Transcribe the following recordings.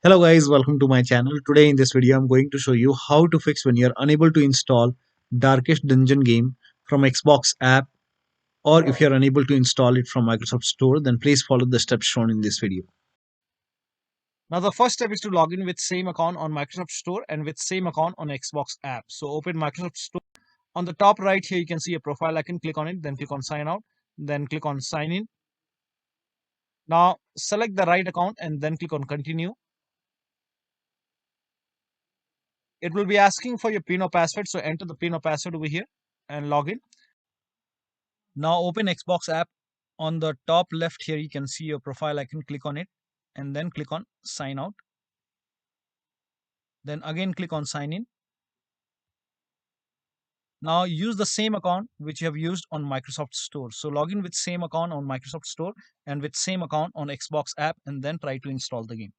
Hello guys, welcome to my channel. Today in this video I'm going to show you how to fix when you're unable to install Darkest Dungeon game from Xbox app, or if you're unable to install it from Microsoft Store, then please follow the steps shown in this video. Now the first step is to log in with same account on Microsoft Store and with same account on Xbox app. So open Microsoft Store. On the top right here you can see a profile icon, click on it, then click on sign out, then click on sign in. Now select the right account and then click on continue. It will be asking for your PIN or password, so enter the PIN or password over here and log in. Now open Xbox app. On the top left here you can see your profile icon, click on it and then click on sign out. Then again click on sign in. Now use the same account which you have used on Microsoft Store. So log in with same account on Microsoft Store and with same account on Xbox app and then try to install the game.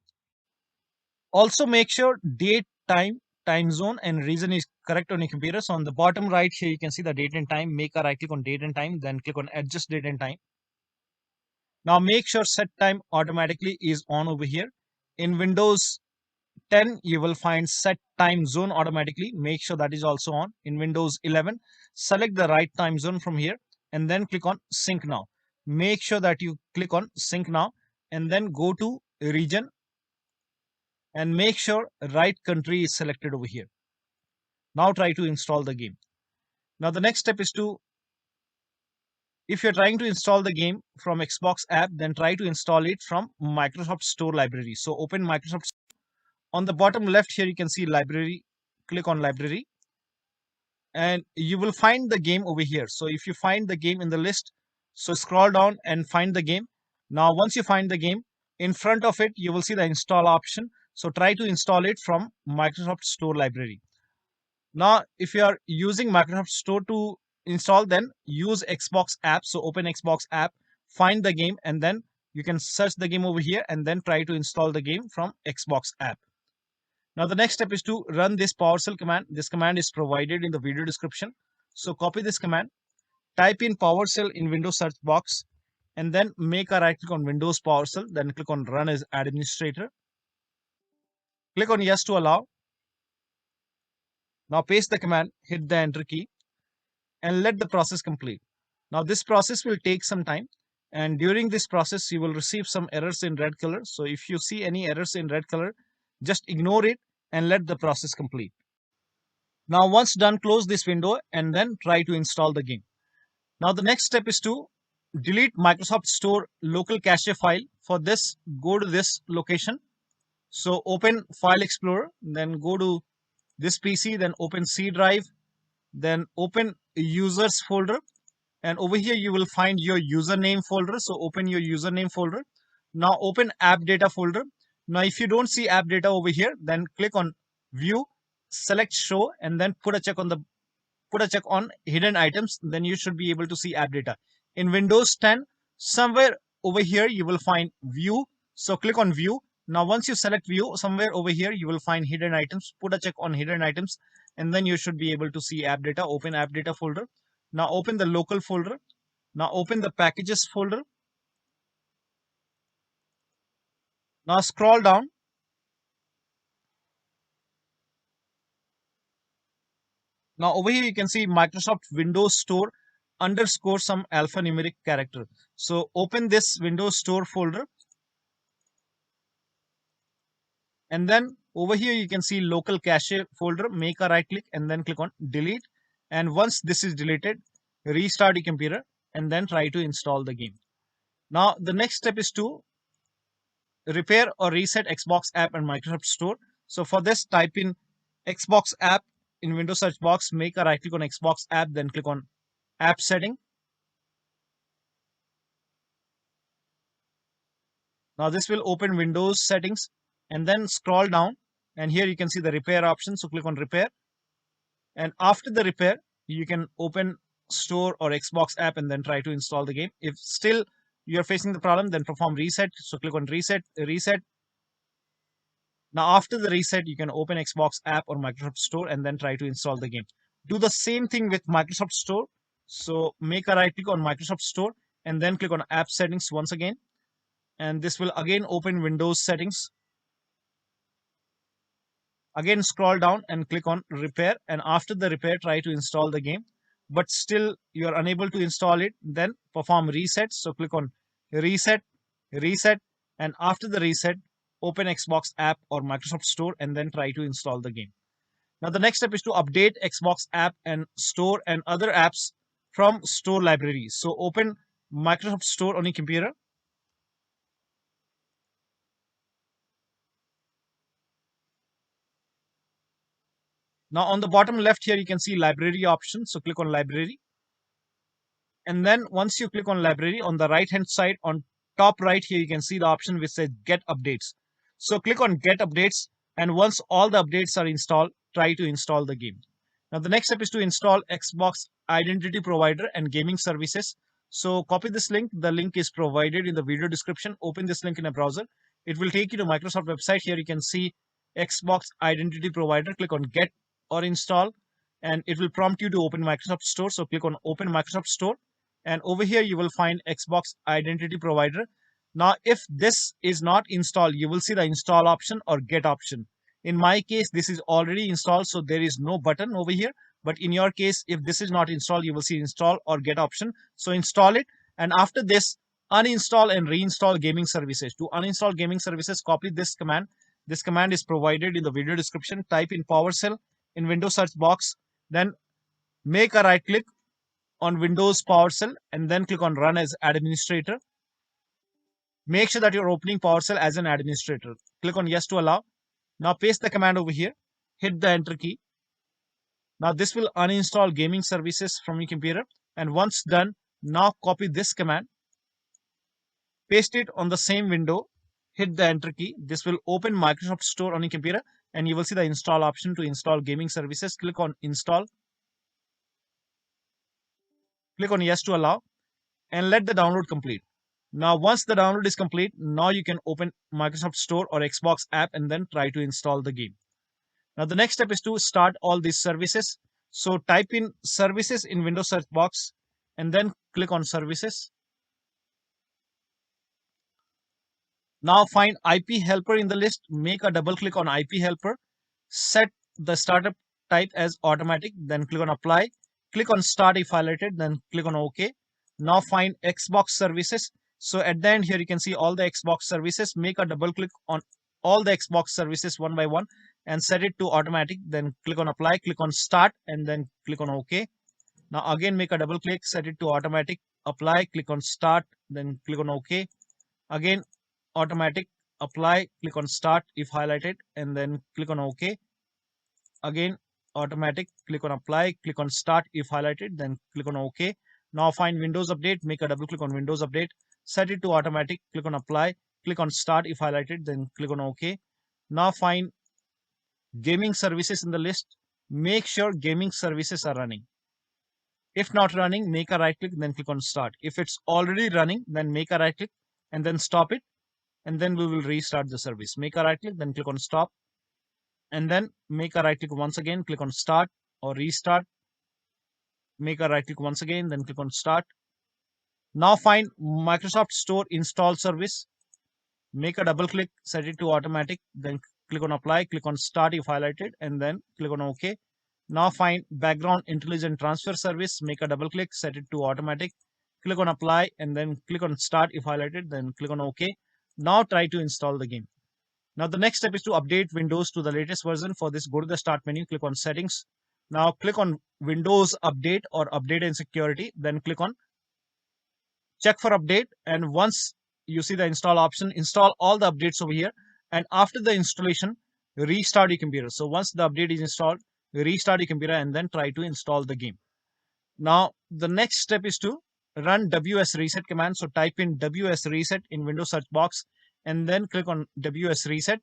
Also make sure date, time zone and region is correct on your computer. So on the bottom right here you can see the date and time. Make a right click on date and time, then click on adjust date and time. Now make sure set time automatically is on over here. In Windows 10 you will find set time zone automatically. Make sure that is also on. In Windows 11 select the right time zone from here and then click on sync now. Make sure that you click on sync now and then go to region and make sure right country is selected over here. Now try to install the game. Now the next step is to, if you're trying to install the game from Xbox app, then try to install it from Microsoft Store library. So open Microsoft. On the bottom left here you can see library. Click on library and you will find the game over here. So if you find the game in the list, so scroll down and find the game. Now once you find the game, in front of it you will see the install option. So try to install it from Microsoft Store library. Now if you are using Microsoft Store to install, then use Xbox app. So open Xbox app, find the game and then you can search the game over here and then try to install the game from Xbox app. Now the next step is to run this PowerShell command. This command is provided in the video description. So copy this command, type in PowerShell in Windows search box and then make a right click on Windows PowerShell, then click on run as administrator. Click on yes to allow. Now paste the command, hit the enter key and let the process complete. Now this process will take some time and during this process you will receive some errors in red color. So if you see any errors in red color, just ignore it and let the process complete. Now once done, close this window and then try to install the game. Now the next step is to delete Microsoft Store local cache file. For this, go to this location. So open File Explorer, then go to this PC, then open C drive, then open users folder and over here you will find your username folder. So open your username folder. Now open AppData folder. Now if you don't see AppData over here, then click on view, select show and then put a check on hidden items, then you should be able to see AppData. In Windows 10 somewhere over here you will find view, so click on view. Now once you select view, somewhere over here you will find hidden items, put a check on hidden items and then you should be able to see AppData. Open AppData folder. Now open the local folder. Now open the packages folder. Now scroll down. Now over here you can see Microsoft Windows Store underscore some alphanumeric character. So open this Windows Store folder and then over here you can see local cache folder. Make a right click and then click on delete, and once this is deleted, restart your computer and then try to install the game. Now the next step is to repair or reset Xbox app and Microsoft Store. So for this, type in Xbox app in Windows search box, make a right click on Xbox app, then click on app setting. Now this will open Windows settings and then scroll down and here you can see the repair option. So click on repair and after the repair you can open Store or Xbox app and then try to install the game. If still you're facing the problem, then perform reset. So click on reset. Now after the reset you can open Xbox app or Microsoft Store and then try to install the game. Do the same thing with Microsoft Store. So make a right click on Microsoft Store and then click on app settings once again, and this will again open Windows settings. Again, scroll down and click on repair, and after the repair, try to install the game. But still you're unable to install it, then perform reset. So click on reset, reset, and after the reset, open Xbox app or Microsoft Store and then try to install the game. Now the next step is to update Xbox app and store and other apps from store libraries. So open Microsoft Store on your computer. Now on the bottom left here, you can see library option. So click on library. And then once you click on library, on the right hand side on top right here, you can see the option which says get updates. So click on get updates, and once all the updates are installed, try to install the game. Now the next step is to install Xbox Identity Provider and Gaming Services. So copy this link. The link is provided in the video description. Open this link in a browser. It will take you to Microsoft website. Here you can see Xbox Identity Provider. Click on get or install, and it will prompt you to open Microsoft Store. So click on open Microsoft Store, and over here you will find Xbox Identity Provider. Now if this is not installed, you will see the install option or get option. In my case, this is already installed, so there is no button over here. But in your case, if this is not installed, you will see install or get option. So install it, and after this, uninstall and reinstall gaming services. To uninstall gaming services, copy this command. This command is provided in the video description. Type in PowerShell in Windows search box, then make a right click on Windows PowerShell and then click on Run as Administrator. Make sure that you're opening PowerShell as an administrator. Click on Yes to allow. Now paste the command over here. Hit the Enter key. Now this will uninstall gaming services from your computer. And once done, now copy this command. Paste it on the same window. Hit the Enter key. This will open Microsoft Store on your computer, and you will see the install option to install gaming services. Click on Install. Click on Yes to allow and let the download complete. Now, once the download is complete, now you can open Microsoft Store or Xbox app and then try to install the game. Now, the next step is to start all these services. So type in services in Windows search box and then click on services. Now find IP helper in the list. Make a double click on IP helper. Set the startup type as automatic. Then click on apply. Click on start if highlighted. Then click on OK. Now find Xbox services. So at the end here, you can see all the Xbox services. Make a double click on all the Xbox services one by one and set it to automatic. Then click on apply. Click on start and then click on OK. Now again, make a double click. Set it to automatic. Apply. Click on start. Then click on OK. Again, automatic, apply, click on start if highlighted and then click on OK. Again, automatic, click on apply, click on start if highlighted, then click on OK. Now find Windows Update, make a double click on Windows Update, set it to automatic, click on apply, click on start if highlighted, then click on OK. Now find gaming services in the list. Make sure gaming services are running. If not running, make a right click, then click on start. If it's already running, then make a right click and then stop it. And then we will restart the service. Make a right click, then click on stop, and then make a right click once again, click on start or restart. Make a right click once again, then click on start. Now find Microsoft Store install service. Make a double click, set it to automatic, then click on apply, click on start if highlighted, and then click on OK. Now find background intelligent transfer service. Make a double click, set it to automatic, click on apply, and then click on start if highlighted, then click on OK. Now try to install the game. Now the next step is to update Windows to the latest version. For this, go to the start menu, click on settings. Now click on Windows Update or Update and Security. Then click on check for update. And once you see the install option, install all the updates over here. And after the installation, restart your computer. So once the update is installed, restart your computer and then try to install the game. Now the next step is to run ws reset command. So type in ws reset in Windows search box and then click on ws reset.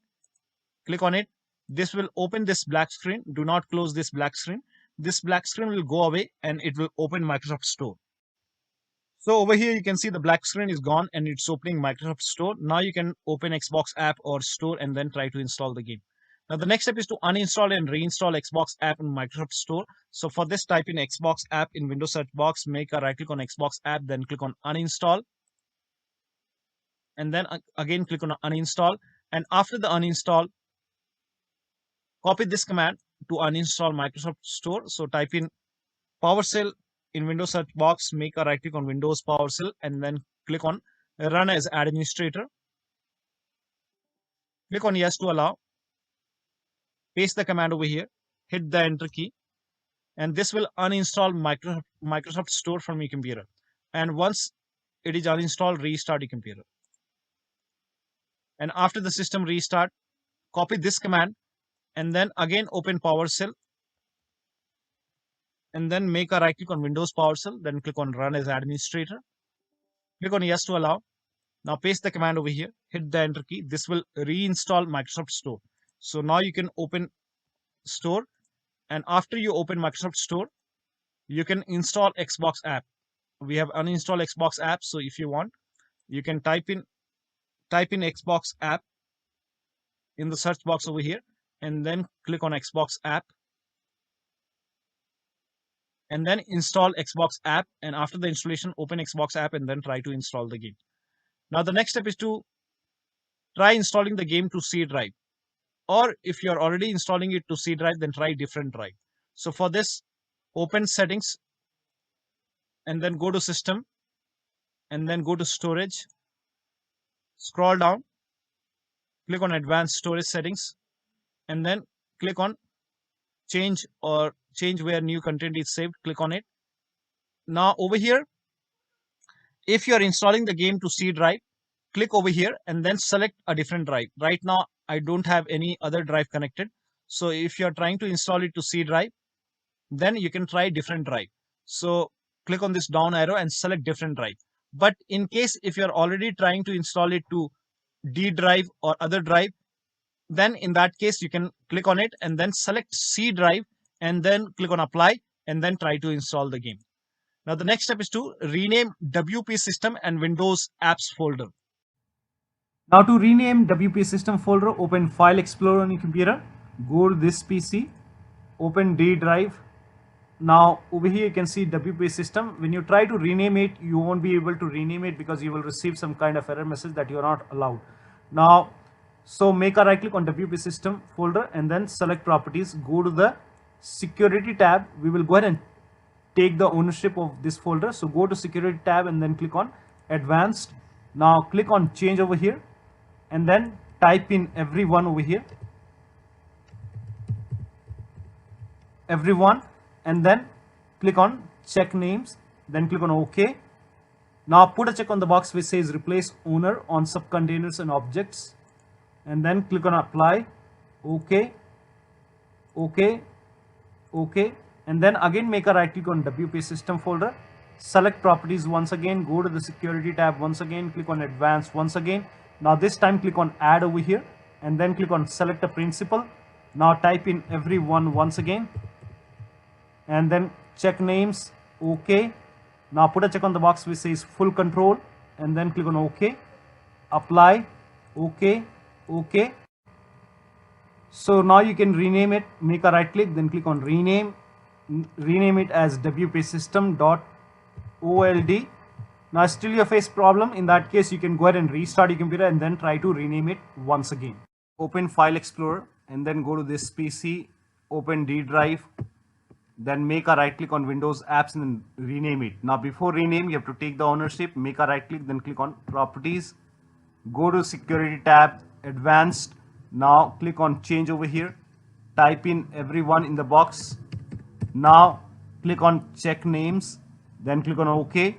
Click on it. This will open this black screen. Do not close this black screen. This black screen will go away and it will open Microsoft Store. So over here you can see the black screen is gone and it's opening Microsoft Store. Now you can open Xbox app or store and then try to install the game. Now the next step is to uninstall and reinstall Xbox app in Microsoft Store. So for this, type in Xbox app in Windows search box, make a right click on Xbox app, then click on uninstall. And then again click on uninstall. And after the uninstall, copy this command to uninstall Microsoft Store. So type in PowerShell in Windows search box, make a right click on Windows PowerShell, and then click on Run as Administrator. Click on Yes to allow. Paste the command over here. Hit the Enter key, and this will uninstall Microsoft Store from your computer. And once it is uninstalled, restart your computer. And after the system restart, copy this command and then again open PowerShell, and then make a right click on Windows PowerShell, then click on Run as Administrator. Click on Yes to allow. Now paste the command over here, hit the Enter key. This will reinstall Microsoft Store. So now you can open Store, and after you open Microsoft Store, you can install Xbox app. We have uninstalled Xbox app, so if you want, you can type in Xbox app in the search box over here, and then click on Xbox app, and then install Xbox app. And after the installation, open Xbox app and then try to install the game. Now the next step is to try installing the game to C drive, or if you're already installing it to C drive, then try different drive. So for this, open settings and then go to system and then go to storage, scroll down, click on advanced storage settings, and then click on change where new content is saved. Click on it. Now over here, if you are installing the game to C drive, click over here and then select a different drive. Right now I don't have any other drive connected, so if you are trying to install it to C drive, then you can try different drive. So click on this down arrow and select different drive. But in case if you're already trying to install it to D drive or other drive, then in that case you can click on it and then select C drive and then click on apply and then try to install the game. Now the next step is to rename WP system and Windows apps folder. Now to rename WP system folder, open File Explorer on your computer, go to this PC, open D drive. Now over here you can see WP system. When you try to rename it, you won't be able to rename it because you will receive some kind of error message that you are not allowed. Now, so make a right click on WP system folder and then select properties, go to the security tab. We will go ahead and take the ownership of this folder. So go to security tab and then click on advanced. Now click on change over here and then type in everyone over here, everyone, and then click on check names, then click on OK. Now put a check on the box which says replace owner on subcontainers and objects, and then click on apply. OK, OK, OK, and then again make a right click on WP system folder, select properties once again, go to the security tab once again, click on advanced once again. Now this time click on add over here and then click on select a principal. Now type in everyone once again and then check names. OK. Now put a check on the box which says full control and then click on OK, apply. OK, OK. So now you can rename it. Make a right click, then click on rename it as WP system.old. Now still you face problem. In that case you can go ahead and restart your computer and then try to rename it once again. Open File Explorer and then go to this PC, open D drive, then make a right click on Windows apps and then rename it. Now before rename you have to take the ownership, make a right click, then click on properties, go to security tab, advanced. Now click on change over here, type in everyone in the box. Now click on check names, then click on OK.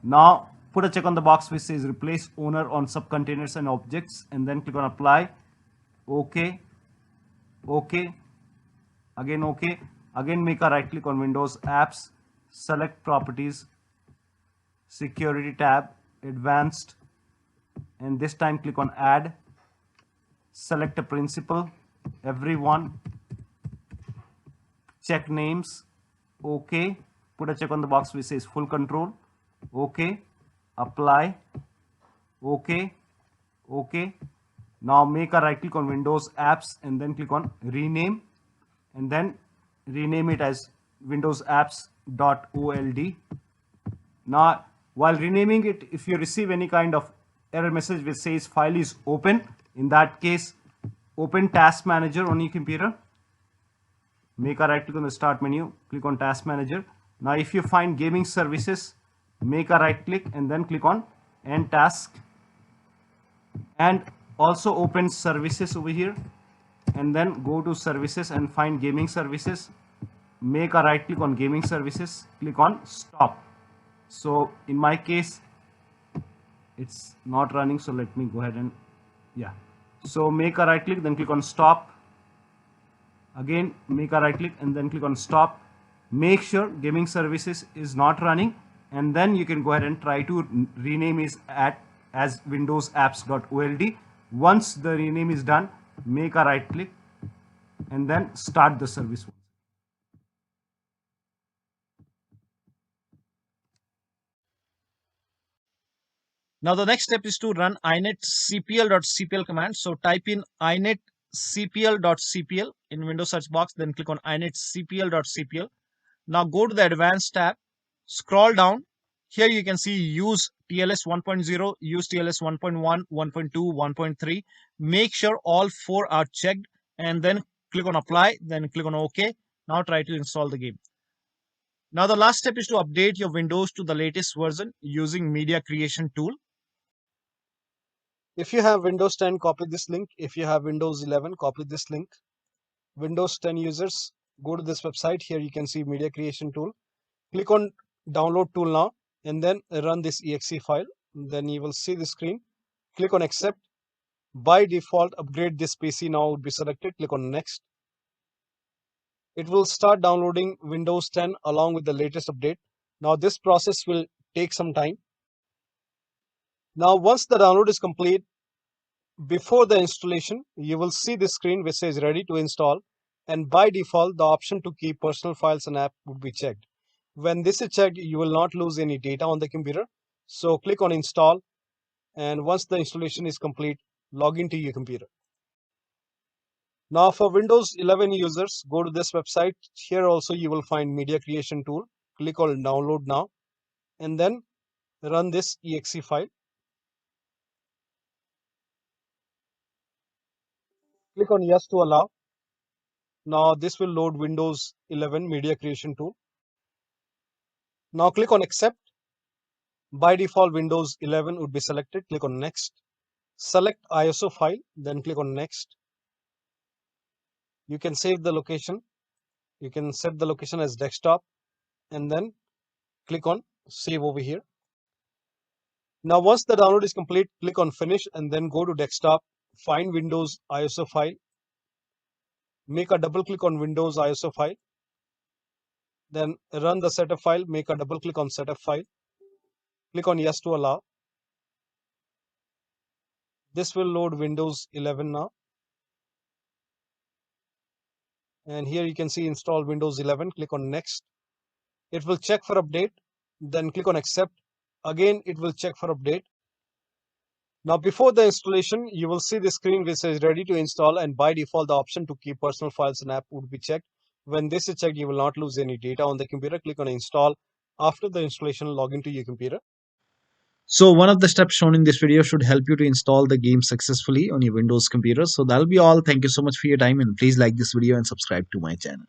Now put a check on the box which says replace owner on subcontainers and objects and then click on apply. OK, OK, again OK. Again make a right click on Windows apps, select properties, security tab, advanced, and this time click on add, select a principal, everyone, check names. OK, put a check on the box which says full control. OK, apply. OK, OK. Now make a right click on Windows apps and then click on rename and then rename it as Windows apps.old. Now while renaming it, if you receive any kind of error message which says file is open, in that case open task manager on your computer make a right click on the start menu, click on task manager. Now if you find gaming services, make a right click and then click on end task, and also open services over here, and then go to services and find gaming services, make a right click on gaming services, click on stop. So in my case it's not running, so let me go ahead and yeah, so make a right click, then click on stop. Again make a right click and then click on stop. Make sure gaming services is not running, and then you can go ahead and try to rename it as Windows apps.old. Once the rename is done, make a right click and then start the service. Now the next step is to run inetcpl.cpl command. So type in inetcpl.cpl in Windows search box, then click on inetcpl.cpl. Now go to the advanced tab, scroll down. Here you can see use TLS 1.0, use TLS 1.1, 1.2, 1.3. Make sure all 4 are checked and then click on apply, then click on OK. Now try to install the game. Now the last step is to update your Windows to the latest version using media creation tool. If you have Windows 10, copy this link. If you have Windows 11, copy this link. Windows 10 users, go to this website. Here you can see media creation tool. Click on download tool now and then run this exe file. Then you will see the screen. Click on accept. By default, upgrade this PC now would be selected. Click on next. It will start downloading Windows 10 along with the latest update. Now this process will take some time. Now once the download is complete, before the installation, you will see this screen which says ready to install, and by default the option to keep personal files and app would be checked. When this is checked, you will not lose any data on the computer. So click on install, and once the installation is complete, log into your computer. Now for Windows 11 users, go to this website. Here also you will find media creation tool. Click on download now and then run this exe file. Click on yes to allow. Now this will load Windows 11 media creation tool. Now click on accept. By default Windows 11 would be selected. Click on next. Select ISO file, then click on next. You can save the location. You can set the location as desktop and then click on save over here. Now once the download is complete, click on finish and then go to desktop, find Windows ISO file, make a double click on Windows ISO file, then run the setup file, make a double click on setup file, click on yes to allow. This will load Windows 11 now. And here you can see install Windows 11, click on next. It will check for update, then click on accept. Again, it will check for update. Now before the installation, you will see the screen which says ready to install, and by default the option to keep personal files and app would be checked. When this is checked, you will not lose any data on the computer. Click on install. After the installation, log into your computer. So one of the steps shown in this video should help you to install the game successfully on your Windows computer. So that'll be all. Thank you so much for your time, and please like this video and subscribe to my channel.